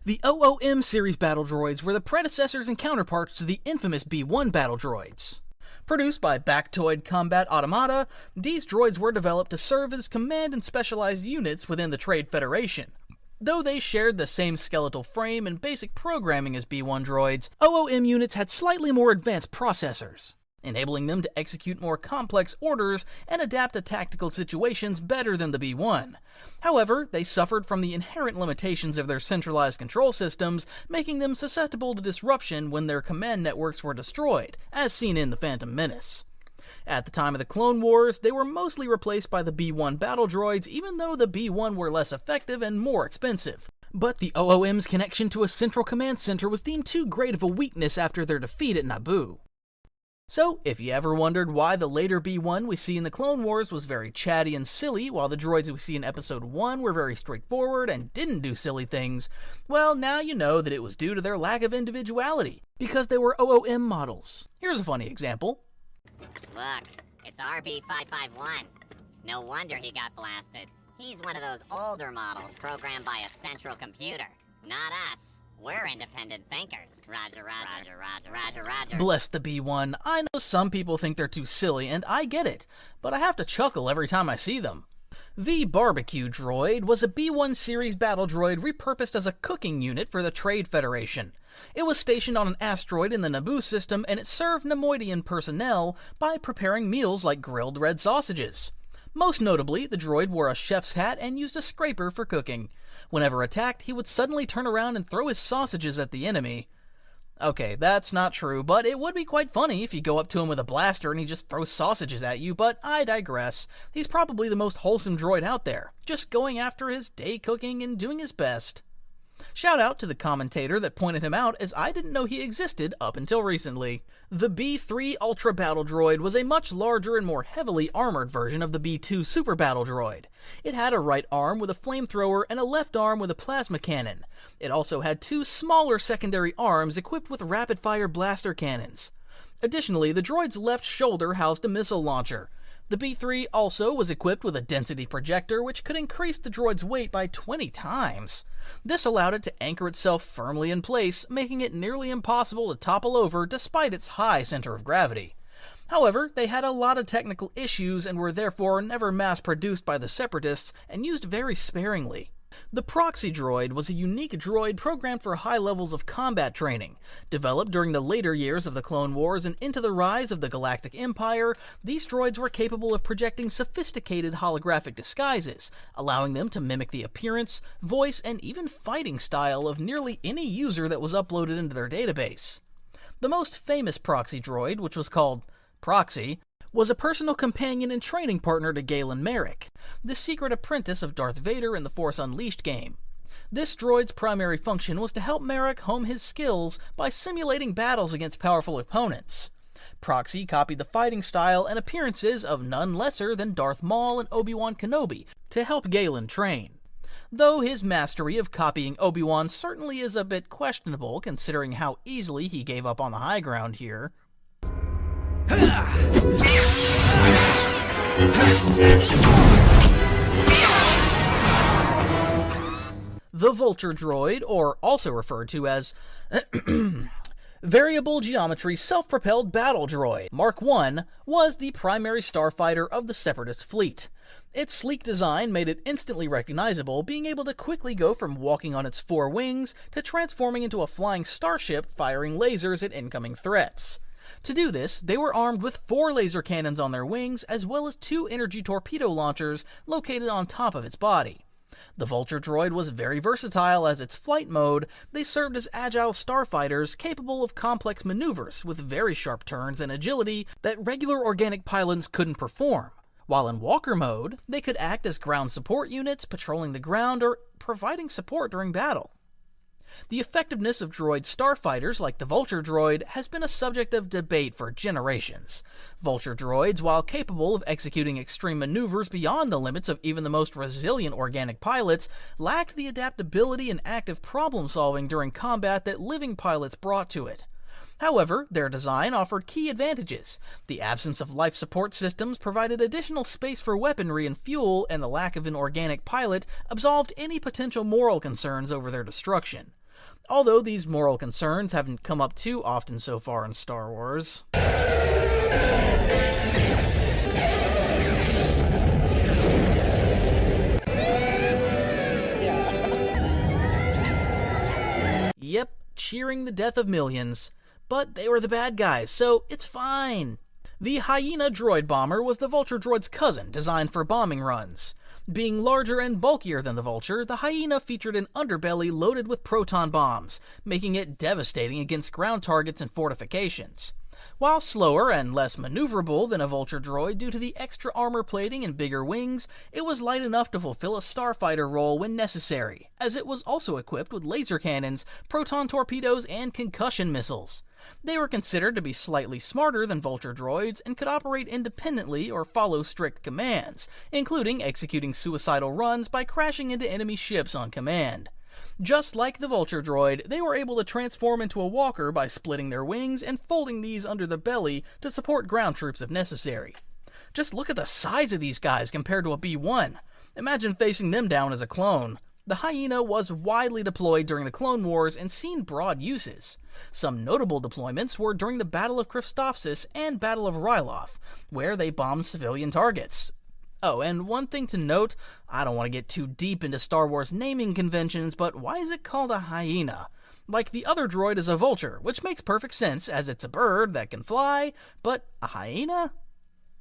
The OOM series battle droids were the predecessors and counterparts to the infamous B1 battle droids. Produced by Bactoid Combat Automata, these droids were developed to serve as command and specialized units within the Trade Federation. Though they shared the same skeletal frame and basic programming as B1 droids, OOM units had slightly more advanced processors, enabling them to execute more complex orders and adapt to tactical situations better than the B1. However, they suffered from the inherent limitations of their centralized control systems, making them susceptible to disruption when their command networks were destroyed, as seen in The Phantom Menace. At the time of the Clone Wars, they were mostly replaced by the B1 battle droids, even though the B1 were less effective and more expensive. But the OOM's connection to a central command center was deemed too great of a weakness after their defeat at Naboo. So, if you ever wondered why the later B1 we see in the Clone Wars was very chatty and silly, while the droids we see in Episode 1 were very straightforward and didn't do silly things, well, now you know that it was due to their lack of individuality, because they were OOM models. Here's a funny example. Look, it's RB551. No wonder he got blasted. He's one of those older models programmed by a central computer. Not us. We're independent thinkers. Roger, roger, roger, roger, roger. Bless the B1. I know some people think they're too silly, and I get it, but I have to chuckle every time I see them. The Barbecue Droid was a B1 series battle droid repurposed as a cooking unit for the Trade Federation. It was stationed on an asteroid in the Naboo system, and it served Nemoidian personnel by preparing meals like grilled red sausages. Most notably, the droid wore a chef's hat and used a scraper for cooking. Whenever attacked, he would suddenly turn around and throw his sausages at the enemy. Okay, that's not true, but it would be quite funny if you go up to him with a blaster and he just throws sausages at you, but I digress. He's probably the most wholesome droid out there, just going after his day cooking and doing his best. Shout out to the commentator that pointed him out, as I didn't know he existed up until recently. The B3 Ultra Battle Droid was a much larger and more heavily armored version of the B2 Super Battle Droid. It had a right arm with a flamethrower and a left arm with a plasma cannon. It also had two smaller secondary arms equipped with rapid-fire blaster cannons. Additionally, the droid's left shoulder housed a missile launcher. The B3 also was equipped with a density projector, which could increase the droid's weight by 20 times. This allowed it to anchor itself firmly in place, making it nearly impossible to topple over despite its high center of gravity. However, they had a lot of technical issues and were therefore never mass-produced by the Separatists and used very sparingly. The Proxy droid was a unique droid programmed for high levels of combat training. Developed during the later years of the Clone Wars and into the rise of the Galactic Empire, these droids were capable of projecting sophisticated holographic disguises, allowing them to mimic the appearance, voice, and even fighting style of nearly any user that was uploaded into their database. The most famous Proxy droid, which was called Proxy, was a personal companion and training partner to Galen Marek, the secret apprentice of Darth Vader in the Force Unleashed game. This droid's primary function was to help Marek hone his skills by simulating battles against powerful opponents. Proxy copied the fighting style and appearances of none lesser than Darth Maul and Obi-Wan Kenobi to help Galen train. Though his mastery of copying Obi-Wan certainly is a bit questionable, considering how easily he gave up on the high ground here. The Vulture Droid, or also referred to as Variable Geometry Self-Propelled Battle Droid, Mark I, was the primary starfighter of the Separatist fleet. Its sleek design made it instantly recognizable, being able to quickly go from walking on its four wings to transforming into a flying starship firing lasers at incoming threats. To do this, they were armed with 4 laser cannons on their wings, as well as 2 energy torpedo launchers located on top of its body. The Vulture droid was very versatile as its flight mode. They served as agile starfighters capable of complex maneuvers with very sharp turns and agility that regular organic pilots couldn't perform. While in walker mode, they could act as ground support units, patrolling the ground or providing support during battle. The effectiveness of droid starfighters like the Vulture droid has been a subject of debate for generations. Vulture droids, while capable of executing extreme maneuvers beyond the limits of even the most resilient organic pilots, lacked the adaptability and active problem-solving during combat that living pilots brought to it. However, their design offered key advantages. The absence of life support systems provided additional space for weaponry and fuel, and the lack of an organic pilot absolved any potential moral concerns over their destruction. although these moral concerns haven't come up too often so far in Star Wars. Yep, cheering the death of millions. But they were the bad guys, so it's fine. The Hyena droid bomber was the Vulture Droid's cousin, designed for bombing runs. Being larger and bulkier than the Vulture, the Hyena featured an underbelly loaded with proton bombs, making it devastating against ground targets and fortifications. While slower and less maneuverable than a Vulture droid due to the extra armor plating and bigger wings, it was light enough to fulfill a starfighter role when necessary, as it was also equipped with laser cannons, proton torpedoes, and concussion missiles. They were considered to be slightly smarter than Vulture droids and could operate independently or follow strict commands, including executing suicidal runs by crashing into enemy ships on command. Just like the Vulture droid, they were able to transform into a walker by splitting their wings and folding these under the belly to support ground troops if necessary. Just look at the size of these guys compared to a B1. Imagine facing them down as a clone. The Hyena was widely deployed during the Clone Wars and seen broad uses. Some notable deployments were during the Battle of Christophsis and Battle of Ryloth, where they bombed civilian targets. Oh, and one thing to note, I don't want to get too deep into Star Wars naming conventions, but why is it called a hyena? Like the other droid is a vulture, which makes perfect sense as it's a bird that can fly, but a hyena?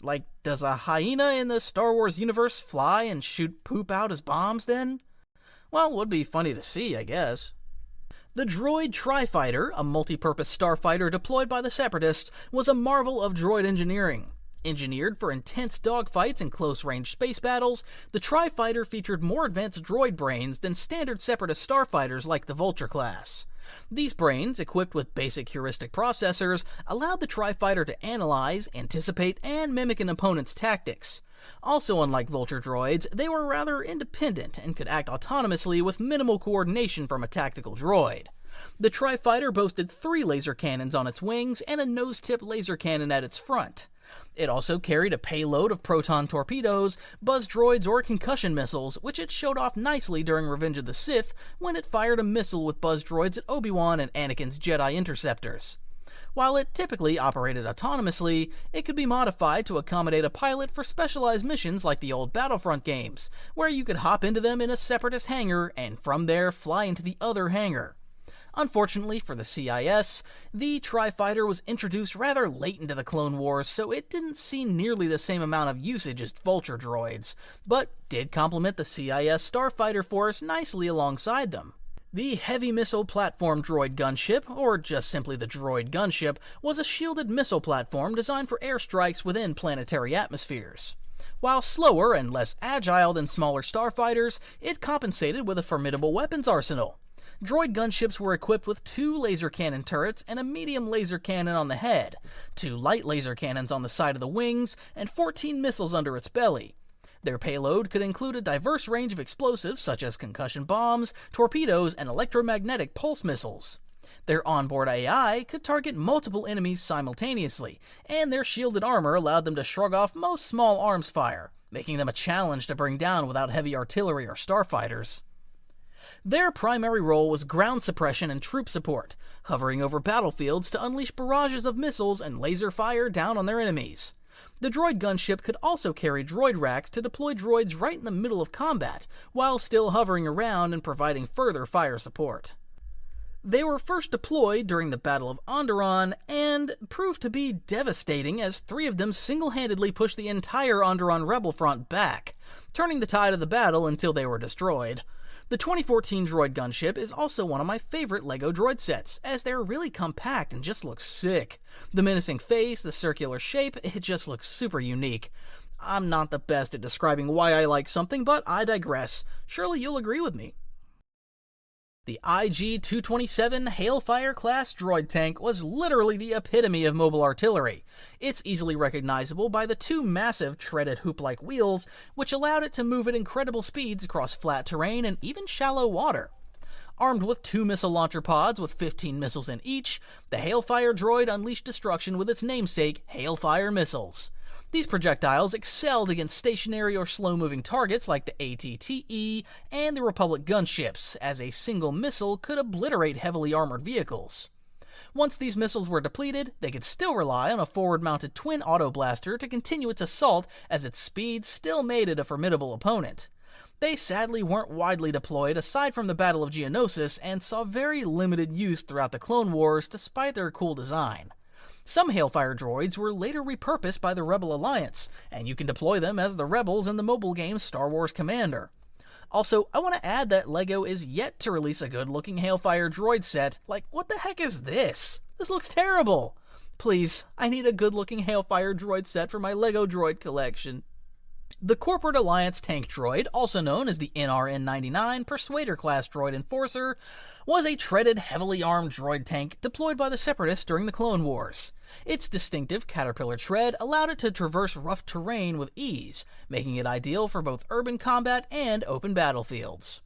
Like, does a hyena in the Star Wars universe fly and shoot poop out as bombs then? Well, would be funny to see, I guess. The droid Tri-Fighter, a multi-purpose starfighter deployed by the Separatists, was a marvel of droid engineering. Engineered for intense dogfights and close-range space battles, the Tri-Fighter featured more advanced droid brains than standard Separatist starfighters like the Vulture class. These brains, equipped with basic heuristic processors, allowed the Tri-Fighter to analyze, anticipate, and mimic an opponent's tactics. Also, unlike Vulture droids, they were rather independent and could act autonomously with minimal coordination from a tactical droid. The Tri-Fighter boasted 3 laser cannons on its wings and a nose-tip laser cannon at its front. It also carried a payload of proton torpedoes, buzz droids, or concussion missiles, which it showed off nicely during Revenge of the Sith when it fired a missile with buzz droids at Obi-Wan and Anakin's Jedi interceptors. While it typically operated autonomously, it could be modified to accommodate a pilot for specialized missions like the old Battlefront games, where you could hop into them in a Separatist hangar and from there fly into the other hangar. Unfortunately for the CIS, the Tri-Fighter was introduced rather late into the Clone Wars, so it didn't see nearly the same amount of usage as Vulture droids, but did complement the CIS Starfighter Force nicely alongside them. The Heavy Missile Platform Droid Gunship, or just simply the Droid Gunship, was a shielded missile platform designed for airstrikes within planetary atmospheres. While slower and less agile than smaller starfighters, it compensated with a formidable weapons arsenal. Droid gunships were equipped with 2 laser cannon turrets and a medium laser cannon on the head, 2 light laser cannons on the side of the wings, and 14 missiles under its belly. Their payload could include a diverse range of explosives such as concussion bombs, torpedoes, and electromagnetic pulse missiles. Their onboard AI could target multiple enemies simultaneously, and their shielded armor allowed them to shrug off most small arms fire, making them a challenge to bring down without heavy artillery or starfighters. Their primary role was ground suppression and troop support, hovering over battlefields to unleash barrages of missiles and laser fire down on their enemies. The droid gunship could also carry droid racks to deploy droids right in the middle of combat, while still hovering around and providing further fire support. They were first deployed during the Battle of Onderon, and proved to be devastating as 3 of them single-handedly pushed the entire Onderon rebel front back, turning the tide of the battle until they were destroyed. The 2014 droid gunship is also one of my favorite LEGO droid sets, as they're really compact and just look sick. The menacing face, the circular shape, it just looks super unique. I'm not the best at describing why I like something, but I digress. Surely you'll agree with me. The IG-227 Hailfire class droid tank was literally the epitome of mobile artillery. It's easily recognizable by the 2 massive treaded hoop-like wheels, which allowed it to move at incredible speeds across flat terrain and even shallow water. Armed with 2 missile launcher pods with 15 missiles in each, the Hailfire droid unleashed destruction with its namesake, Hailfire missiles. These projectiles excelled against stationary or slow-moving targets like the ATTE and the Republic gunships, as a single missile could obliterate heavily armored vehicles. Once these missiles were depleted, they could still rely on a forward-mounted twin auto-blaster to continue its assault, as its speed still made it a formidable opponent. They sadly weren't widely deployed aside from the Battle of Geonosis and saw very limited use throughout the Clone Wars despite their cool design. Some Hailfire droids were later repurposed by the Rebel Alliance, and you can deploy them as the Rebels in the mobile game Star Wars Commander. Also, I want to add that LEGO is yet to release a good-looking Hailfire droid set. Like, what the heck is this? This looks terrible! Please, I need a good-looking Hailfire droid set for my LEGO droid collection. The Corporate Alliance tank droid, also known as the NRN-99 Persuader-class droid enforcer, was a treaded, heavily armed droid tank deployed by the Separatists during the Clone Wars. Its distinctive caterpillar tread allowed it to traverse rough terrain with ease, making it ideal for both urban combat and open battlefields.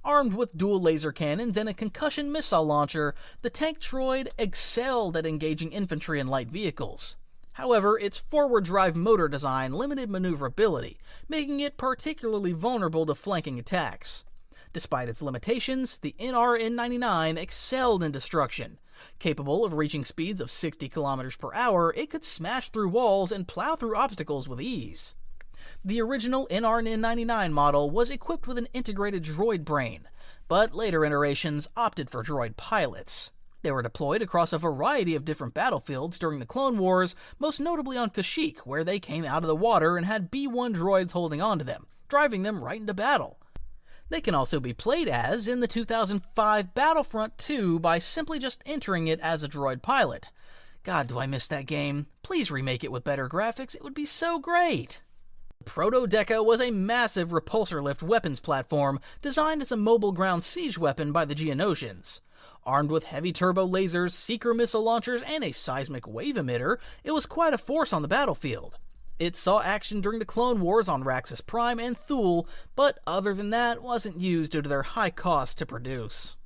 Armed with dual laser cannons and a concussion missile launcher, the tank droid excelled at engaging infantry and light vehicles. However, its forward-drive motor design limited maneuverability, making it particularly vulnerable to flanking attacks. Despite its limitations, the NRN-99 excelled in destruction. Capable of reaching speeds of 60 km per hour, it could smash through walls and plow through obstacles with ease. The original NRN-99 model was equipped with an integrated droid brain, but later iterations opted for droid pilots. They were deployed across a variety of different battlefields during the Clone Wars, most notably on Kashyyyk, where they came out of the water and had B1 droids holding onto them, driving them right into battle. They can also be played as in the 2005 Battlefront 2 by simply just entering it as a droid pilot. God, do I miss that game. Please remake it with better graphics, it would be so great! Proto-Deca was a massive repulsor-lift weapons platform designed as a mobile ground siege weapon by the Geonosians. Armed with heavy turbo lasers, seeker missile launchers, and a seismic wave emitter, it was quite a force on the battlefield. It saw action during the Clone Wars on Raxus Prime and Thule, but other than that, wasn't used due to their high cost to produce.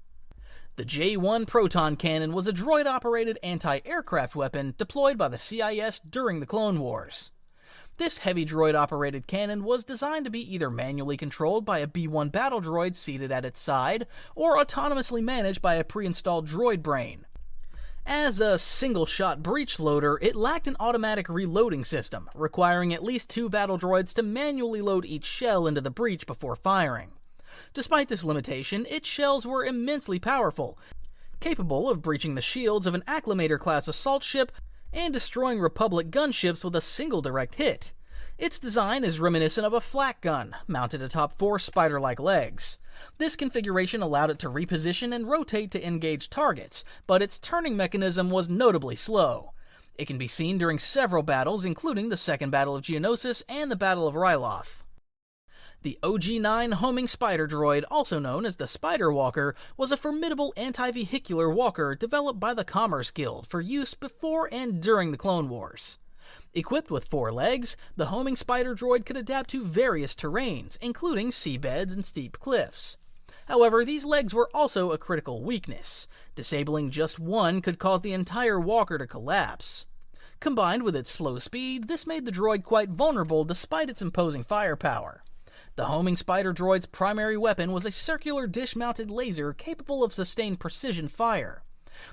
The J-1 Proton Cannon was a droid-operated anti-aircraft weapon deployed by the CIS during the Clone Wars. This heavy droid-operated cannon was designed to be either manually controlled by a B1 battle droid seated at its side, or autonomously managed by a pre-installed droid brain. As a single-shot breech loader, it lacked an automatic reloading system, requiring at least 2 battle droids to manually load each shell into the breech before firing. Despite this limitation, its shells were immensely powerful, capable of breaching the shields of an Acclamator-class assault ship and destroying Republic gunships with a single direct hit. Its design is reminiscent of a flak gun, mounted atop 4 spider-like legs. This configuration allowed it to reposition and rotate to engage targets, but its turning mechanism was notably slow. It can be seen during several battles, including the Second Battle of Geonosis and the Battle of Ryloth. The OG-9 homing spider droid, also known as the Spider Walker, was a formidable anti-vehicular walker developed by the Commerce Guild for use before and during the Clone Wars. Equipped with 4 legs, the homing spider droid could adapt to various terrains, including seabeds and steep cliffs. However, these legs were also a critical weakness. Disabling just one could cause the entire walker to collapse. Combined with its slow speed, this made the droid quite vulnerable despite its imposing firepower. The homing spider droid's primary weapon was a circular dish-mounted laser capable of sustained precision fire.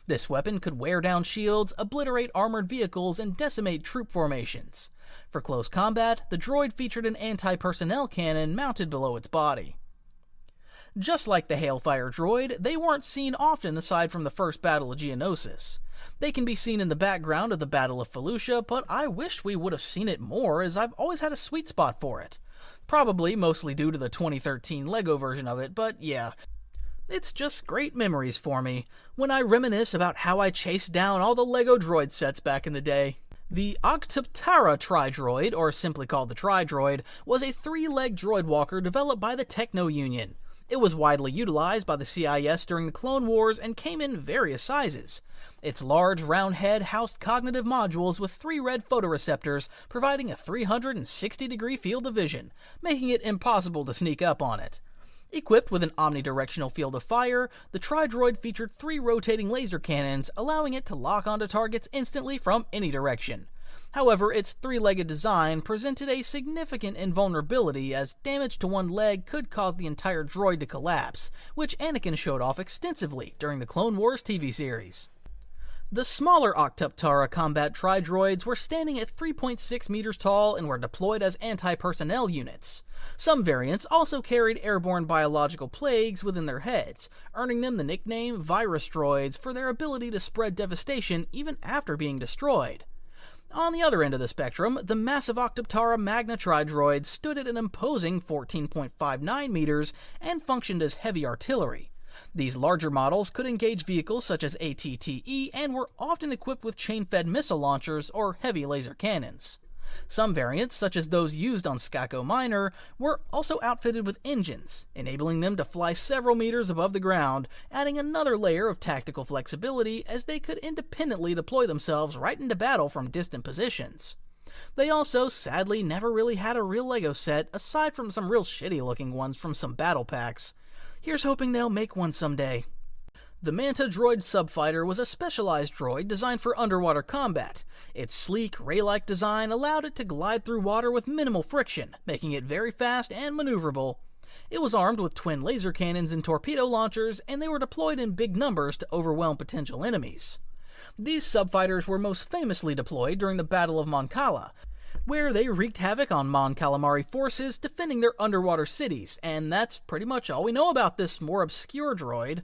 This weapon could wear down shields, obliterate armored vehicles, and decimate troop formations. For close combat, the droid featured an anti-personnel cannon mounted below its body. Just like the Hailfire droid, they weren't seen often aside from the first Battle of Geonosis. They can be seen in the background of the Battle of Felucia, but I wish we would have seen it more, as I've always had a sweet spot for it. Probably mostly due to the 2013 LEGO version of it, but yeah. It's just great memories for me, when I reminisce about how I chased down all the LEGO droid sets back in the day. The Octuptarra tri-droid, or simply called the tri-droid, was a 3-leg droid walker developed by the Techno Union. It was widely utilized by the CIS during the Clone Wars and came in various sizes. Its large, round head housed cognitive modules with 3 red photoreceptors, providing a 360-degree field of vision, making it impossible to sneak up on it. Equipped with an omnidirectional field of fire, the tri-droid featured 3 rotating laser cannons, allowing it to lock onto targets instantly from any direction. However, its three-legged design presented a significant invulnerability, as damage to one leg could cause the entire droid to collapse, which Anakin showed off extensively during the Clone Wars TV series. The smaller Octuptarra combat tri-droids were standing at 3.6 meters tall and were deployed as anti-personnel units. Some variants also carried airborne biological plagues within their heads, earning them the nickname Virus Droids for their ability to spread devastation even after being destroyed. On the other end of the spectrum, the massive Octuptarra Magna tri-droids stood at an imposing 14.59 meters and functioned as heavy artillery. These larger models could engage vehicles such as ATTE and were often equipped with chain-fed missile launchers or heavy laser cannons. Some variants, such as those used on Skako Minor, were also outfitted with engines, enabling them to fly several meters above the ground, adding another layer of tactical flexibility as they could independently deploy themselves right into battle from distant positions. They also, sadly, never really had a real Lego set, aside from some real shitty-looking ones from some battle packs. Here's hoping they'll make one someday. The Manta Droid Subfighter was a specialized droid designed for underwater combat. Its sleek, ray-like design allowed it to glide through water with minimal friction, making it very fast and maneuverable. It was armed with twin laser cannons and torpedo launchers, and they were deployed in big numbers to overwhelm potential enemies. These subfighters were most famously deployed during the Battle of Mon Cala, where they wreaked havoc on Mon Calamari forces defending their underwater cities, and that's pretty much all we know about this more obscure droid.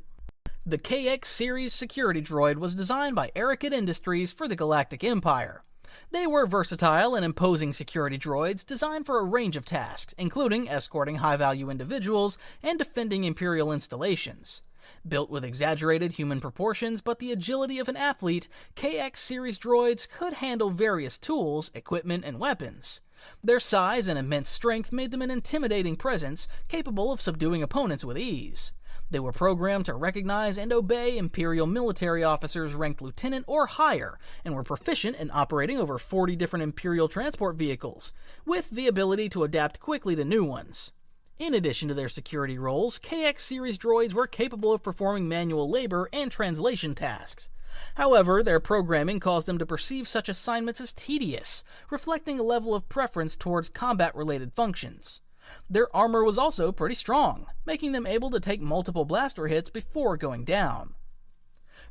The KX series security droid was designed by Arrowhead Industries for the Galactic Empire. They were versatile and imposing security droids designed for a range of tasks, including escorting high-value individuals and defending Imperial installations. Built with exaggerated human proportions but the agility of an athlete, KX series droids could handle various tools, equipment, and weapons. Their size and immense strength made them an intimidating presence, capable of subduing opponents with ease. They were programmed to recognize and obey Imperial military officers ranked lieutenant or higher, and were proficient in operating over 40 different Imperial transport vehicles, with the ability to adapt quickly to new ones. In addition to their security roles, KX series droids were capable of performing manual labor and translation tasks. However, their programming caused them to perceive such assignments as tedious, reflecting a level of preference towards combat-related functions. Their armor was also pretty strong, making them able to take multiple blaster hits before going down.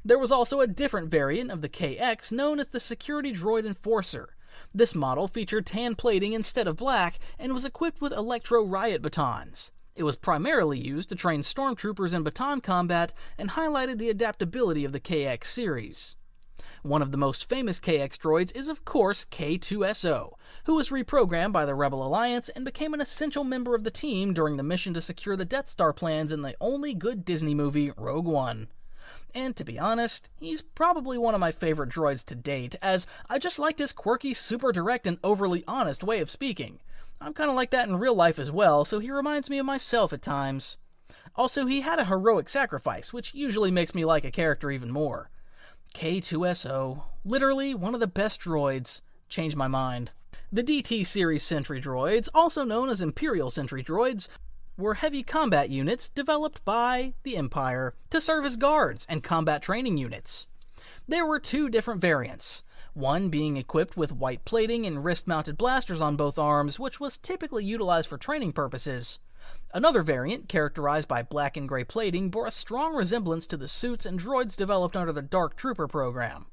There was also a different variant of the KX known as the Security Droid Enforcer. This model featured tan plating instead of black and was equipped with electro-riot batons. It was primarily used to train stormtroopers in baton combat and highlighted the adaptability of the KX series. One of the most famous KX droids is of course K2SO, who was reprogrammed by the Rebel Alliance and became an essential member of the team during the mission to secure the Death Star plans in the only good Disney movie, Rogue One. And to be honest, he's probably one of my favorite droids to date, as I just liked his quirky, super direct, and overly honest way of speaking. I'm kinda like that in real life as well, so he reminds me of myself at times. Also, he had a heroic sacrifice, which usually makes me like a character even more. K2SO, literally one of the best droids. Changed my mind. The DT series Sentry droids, also known as Imperial Sentry droids, were heavy combat units developed by the Empire to serve as guards and combat training units. There were two different variants, one being equipped with white plating and wrist-mounted blasters on both arms, which was typically utilized for training purposes. Another variant, characterized by black and gray plating, bore a strong resemblance to the suits and droids developed under the Dark Trooper program.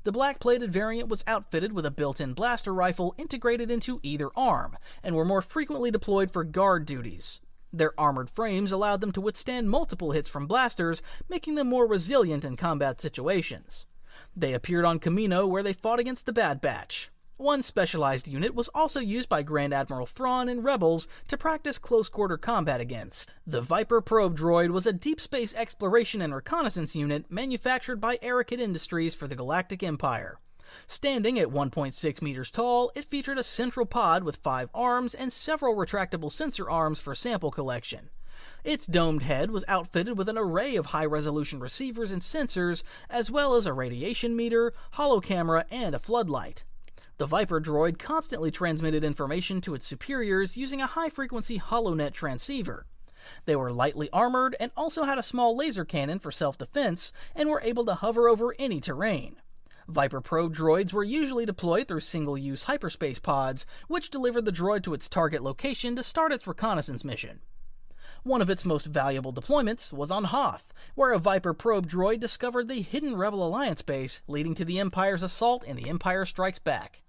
The black-plated variant was outfitted with a built-in blaster rifle integrated into either arm, and were more frequently deployed for guard duties. Their armored frames allowed them to withstand multiple hits from blasters, making them more resilient in combat situations. They appeared on Kamino, where they fought against the Bad Batch. One specialized unit was also used by Grand Admiral Thrawn and Rebels to practice close-quarter combat against. The Viper Probe Droid was a deep space exploration and reconnaissance unit manufactured by Arrowhead Industries for the Galactic Empire. Standing at 1.6 meters tall, it featured a central pod with 5 arms and several retractable sensor arms for sample collection. Its domed head was outfitted with an array of high-resolution receivers and sensors, as well as a radiation meter, holocamera, and a floodlight. The Viper droid constantly transmitted information to its superiors using a high-frequency HoloNet transceiver. They were lightly armored and also had a small laser cannon for self-defense, and were able to hover over any terrain. Viper probe droids were usually deployed through single-use hyperspace pods, which delivered the droid to its target location to start its reconnaissance mission. One of its most valuable deployments was on Hoth, where a Viper probe droid discovered the hidden Rebel Alliance base, leading to the Empire's assault and the Empire Strikes Back.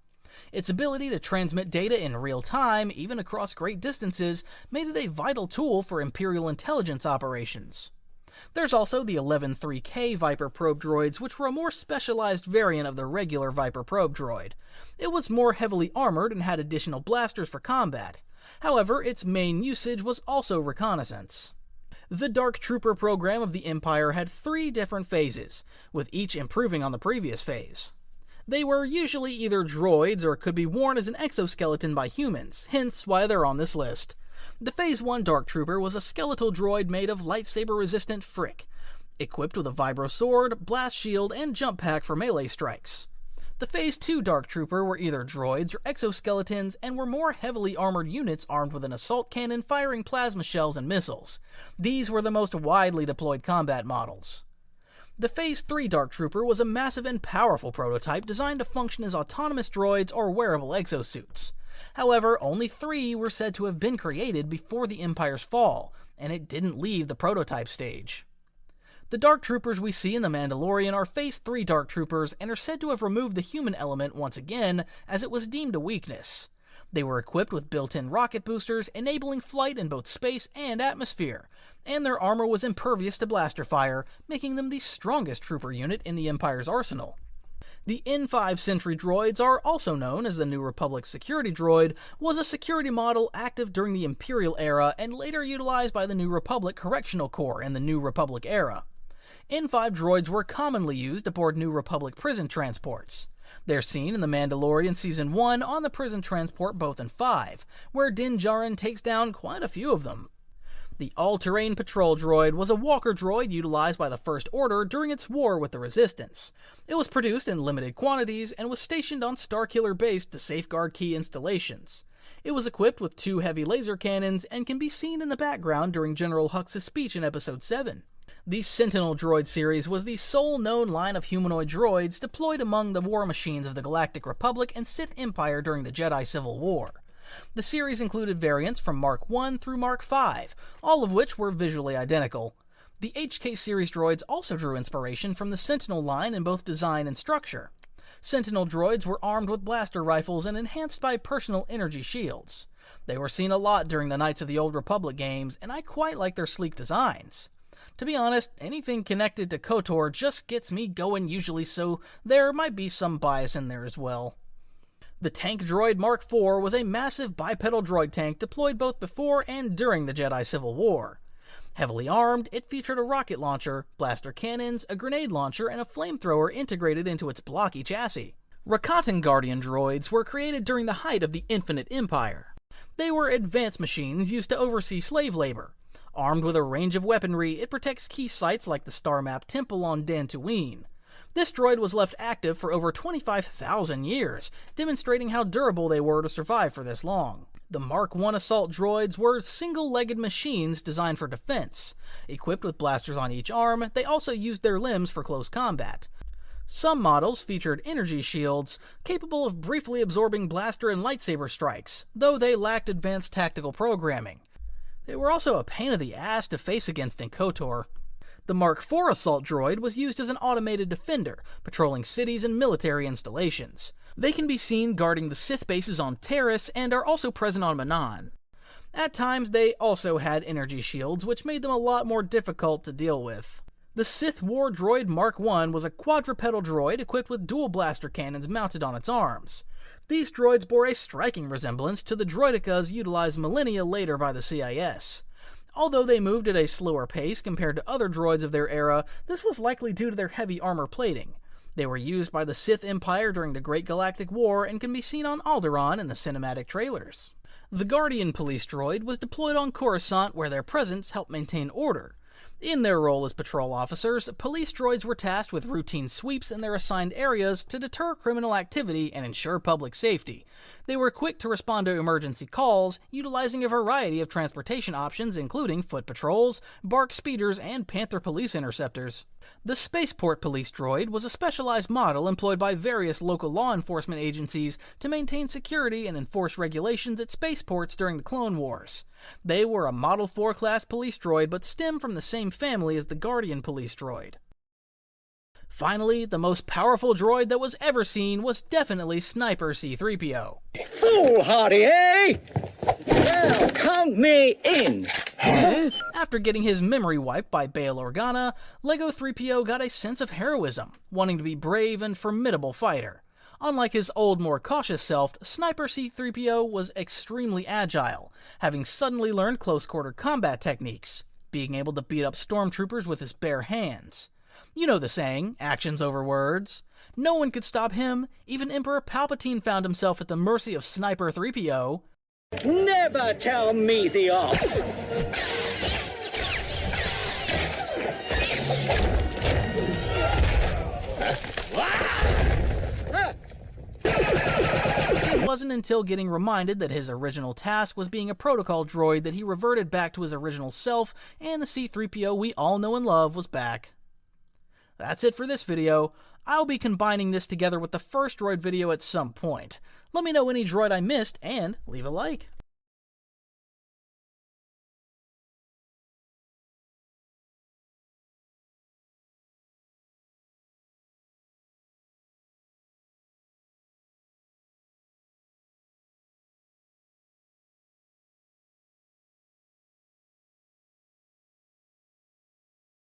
Its ability to transmit data in real time, even across great distances, made it a vital tool for Imperial intelligence operations. There's also the 11-3K Viper probe droids, which were a more specialized variant of the regular Viper probe droid. It was more heavily armored and had additional blasters for combat. However, its main usage was also reconnaissance. The Dark Trooper program of the Empire had 3 different phases, with each improving on the previous phase. They were usually either droids or could be worn as an exoskeleton by humans, hence why they're on this list. The Phase 1 Dark Trooper was a skeletal droid made of lightsaber-resistant frick, equipped with a vibro sword, blast shield, and jump pack for melee strikes. The Phase 2 Dark Trooper were either droids or exoskeletons and were more heavily armored units armed with an assault cannon firing plasma shells and missiles. These were the most widely deployed combat models. The Phase 3 Dark Trooper was a massive and powerful prototype designed to function as autonomous droids or wearable exosuits. However, only 3 were said to have been created before the Empire's fall, and it didn't leave the prototype stage. The Dark Troopers we see in The Mandalorian are Phase 3 Dark Troopers and are said to have removed the human element once again, as it was deemed a weakness. They were equipped with built-in rocket boosters, enabling flight in both space and atmosphere, and their armor was impervious to blaster fire, making them the strongest trooper unit in the Empire's arsenal. The N5 Sentry droids, are also known as the New Republic Security Droid, was a security model active during the Imperial era and later utilized by the New Republic Correctional Corps in the New Republic era. N5 droids were commonly used aboard New Republic prison transports. They're seen in The Mandalorian Season 1 on the prison transport Bothan 5, where Din Djarin takes down quite a few of them. The All-Terrain Patrol Droid was a walker droid utilized by the First Order during its war with the Resistance. It was produced in limited quantities and was stationed on Starkiller Base to safeguard key installations. It was equipped with 2 heavy laser cannons and can be seen in the background during General Hux's speech in Episode 7. The Sentinel droid series was the sole known line of humanoid droids deployed among the war machines of the Galactic Republic and Sith Empire during the Jedi Civil War. The series included variants from Mark 1 through Mark 5, all of which were visually identical. The HK series droids also drew inspiration from the Sentinel line in both design and structure. Sentinel droids were armed with blaster rifles and enhanced by personal energy shields. They were seen a lot during the Knights of the Old Republic games, and I quite like their sleek designs. To be honest, anything connected to KOTOR just gets me going usually, so there might be some bias in there as well. The Tank Droid Mark IV was a massive bipedal droid tank deployed both before and during the Jedi Civil War. Heavily armed, it featured a rocket launcher, blaster cannons, a grenade launcher, and a flamethrower integrated into its blocky chassis. Rakatan Guardian droids were created during the height of the Infinite Empire. They were advanced machines used to oversee slave labor. Armed with a range of weaponry, it protects key sites like the Star Map Temple on Dantooine. This droid was left active for over 25,000 years, demonstrating how durable they were to survive for this long. The Mark I assault droids were single-legged machines designed for defense. Equipped with blasters on each arm, they also used their limbs for close combat. Some models featured energy shields, capable of briefly absorbing blaster and lightsaber strikes, though they lacked advanced tactical programming. They were also a pain in the ass to face against in KOTOR. The Mark IV assault droid was used as an automated defender, patrolling cities and military installations. They can be seen guarding the Sith bases on Terrace and are also present on Manan. At times, they also had energy shields, which made them a lot more difficult to deal with. The Sith War Droid Mark I was a quadrupedal droid equipped with dual blaster cannons mounted on its arms. These droids bore a striking resemblance to the droidicas utilized millennia later by the CIS. Although they moved at a slower pace compared to other droids of their era, this was likely due to their heavy armor plating. They were used by the Sith Empire during the Great Galactic War and can be seen on Alderaan in the cinematic trailers. The Guardian Police Droid was deployed on Coruscant, where their presence helped maintain order. In their role as patrol officers, police droids were tasked with routine sweeps in their assigned areas to deter criminal activity and ensure public safety. They were quick to respond to emergency calls, utilizing a variety of transportation options including foot patrols, bark speeders, and Panther police interceptors. The Spaceport Police Droid was a specialized model employed by various local law enforcement agencies to maintain security and enforce regulations at spaceports during the Clone Wars. They were a Model 4 class police droid but stem from the same family as the Guardian Police Droid. Finally, the most powerful droid that was ever seen was definitely Sniper C-3PO. Foolhardy, eh? Well, count me in! After getting his memory wiped by Bail Organa, Lego 3PO got a sense of heroism, wanting to be brave and formidable fighter. Unlike his old, more cautious self, Sniper C-3PO was extremely agile, having suddenly learned close-quarter combat techniques, being able to beat up stormtroopers with his bare hands. You know the saying, actions over words. No one could stop him. Even Emperor Palpatine found himself at the mercy of Sniper 3PO. Never tell me the odds! It wasn't until getting reminded that his original task was being a protocol droid that he reverted back to his original self, and the C-3PO we all know and love was back. That's it for this video. I'll be combining this together with the first droid video at some point. Let me know any droid I missed, and leave a like.